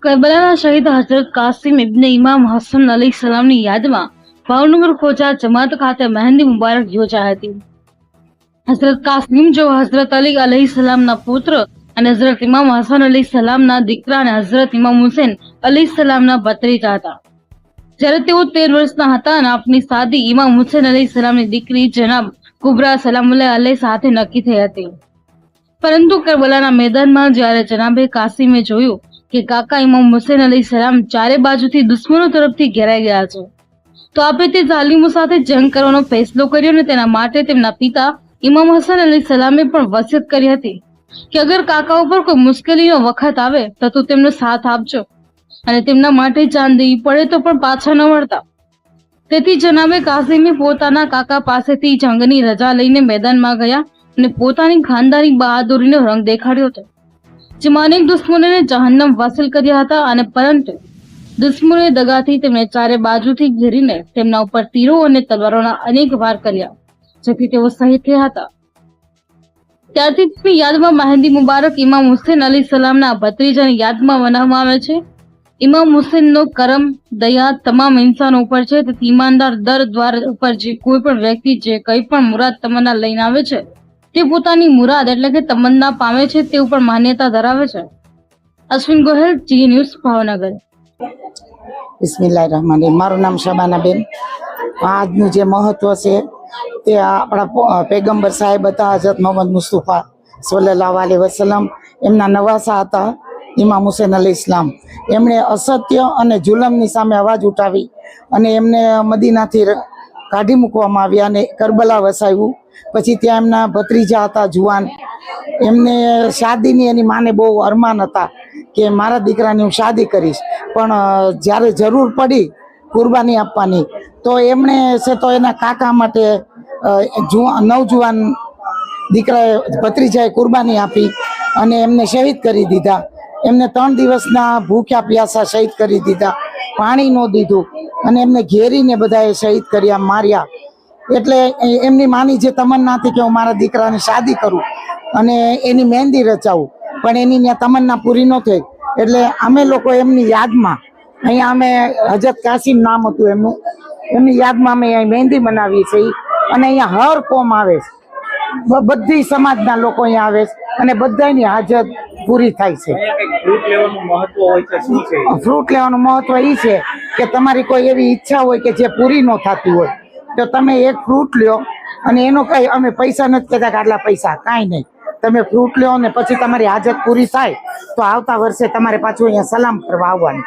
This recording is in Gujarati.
કરબલાના શહીદ હઝરત કાસિમ ઇબ્ને ઇમામ હસન અલૈહિસ્સલામની યાદમાં ભાવનગર ખોજા જમાત ખાતે મહેંદી મુબારક યોજાઈ હતી। હઝરત કાસિમ જો હઝરત અલી અલૈહિસ્સલામના પુત્ર અને હઝરત ઇમામ હસન અલૈહિસ્સલામના દીકરા અને હઝરત ઇમામ હુસૈન અલૈહિસ્સલામના ભત્રીજા હતા। જ્યારે તેઓ 13 વર્ષના હતા અને આપની શાદી ઇમામ હુસૈન અલૈહિસ્સલામની દીકરી જનાબ કુબરા સલામુલ્લાહ અલૈહ સાથે નક્કી થઈ હતી। પરંતુ કરબલાના મેદાનમાં જ્યારે જનાબે કાસિમે જોયું કે કાકા ઇમામ હુસૈન અલૈહિસ્સલામ ચારે બાજુથી દુશ્મનો તરફથી ઘેરાઈ ગયા છે, તો આપે તે ઝાલિમો સાથે જંગ કરવાનો ફેસલો કર્યો અને તેના માટે તેમના પિતા ઇમામ હસન અલૈહિસ્સલામે પણ વસિયત કરી હતી કે અગર કાકા ઉપર કોઈ મુશ્કેલીનો વખત આવે તો તું તેમનો સાથ આપજો અને તેમના માટે જાન દેવી પડે તો પણ પાછા ન વળતા। તેથી જનાબે કાસિમે પોતાના કાકા પાસેથી જંગની રજા લઈને મેદાનમાં ગયા અને પોતાની ખાનદાની બહાદુરીનો રંગ દેખાડ્યો હતો, જેમાં અનેક દુશ્મનોને જહન્નમ વાસિલ કર્યા હતા અને પરંતુ દુશ્મનોએ દગાથી તેમને ચારે બાજુથી ઘેરીને તેમના ઉપર તીરો અને તલવારોના અનેક વાર કર્યા, જેથી તેઓ શહીદ થયા હતા। ત્યારથી તેમની યાદમાં મહેંદી મુબારક ઇમામ હુસૈન અલૈહિસ્સલામના ભત્રીજાની યાદમાં મનાવવામાં આવે છે। ઇમામ હુસૈનનો કરમ દયા તમામ ઇન્સાનો ઉપર છે, તેથી ઈમાનદાર દર દ્વાર ઉપર જે કોઈ પણ વ્યક્તિ જે કંઈ પણ મુરાદ તમન્ના લઈને આવે છે તે પોતાની મુરાદ એટલે કે તમન્ના પામે છે તે ઉપર માન્યતા ધરાવે છે। અશ્વિન ગોહેલ, જી ન્યૂઝ, ભાવનગર। બિસ્મિલ્લાહિર્રહમાનિર્રહીમ। મારું નામ શબાનાબેન। આજનું જે મહત્વ છે તે આપણા પૈગંબર સાહેબ હતા હઝરત મોહમ્મદ મુસ્તફા સલ્લલ્લાહુ અલૈહિ વસલ્લમ, એમના નવાસા હતા ઇમામ હુસૈન અલૈહિસ્સલામ। એમણે અસત્ય અને જુલમની સામે અવાજ ઉઠાવી અને એમને મદીનાથી કાઢી મૂકવામાં આવ્યા અને કરબલા વસાવ્યું। પછી ત્યાં એમના ભત્રીજા હતા જુવાન, એમને શાદીની એની માને બહુ અરમાન હતા કે મારા દીકરાની હું શાદી કરીશ, પણ જ્યારે જરૂર પડી કુરબાની આપવાની તો એમણે છે તો એના કાકા માટે નવજુવાન દીકરાએ ભત્રીજાએ કુરબાની આપી અને એમને શહીદ કરી દીધા। એમને 3 દિવસના ભૂખ્યા પ્યાસા શહીદ કરી દીધા, પાણી ન દીધું અને એમને ઘેરીને બધાએ શહીદ કર્યા, માર્યા। એટલે એમની માની જે તમન્ના હતી કે હું મારા દીકરાની શાદી કરું અને એની મહેંદી રચાવું, પણ એની ત્યાં તમન્ના પૂરી ન થઈ, એટલે અમે લોકો એમની યાદમાં અહીંયા અમે હઝરત કાસિમ નામ હતું એમનું, એમની યાદમાં અમે અહીં મહેંદી બનાવીએ છીએ અને અહીંયા હર કોમ આવે છે, બધી સમાજના લોકો અહીંયા આવે છે અને બધાની હાજત પૂરી થાય છે। ફ્રૂટ લેવાનું મહત્વ એ છે કે તમારી કોઈ એવી ઈચ્છા હોય કે જે પૂરી ન થતી હોય તો તમે એક ફ્રૂટ લ્યો અને એનો કઈ અમે પૈસા નથી કહેતા કે આટલા પૈસા, કાંઈ નહીં, તમે ફ્રૂટ લ્યો ને પછી તમારી હાજત પૂરી થાય તો આવતા વર્ષે તમારે પાછું અહીંયા સલામ કરવા આવવાનું।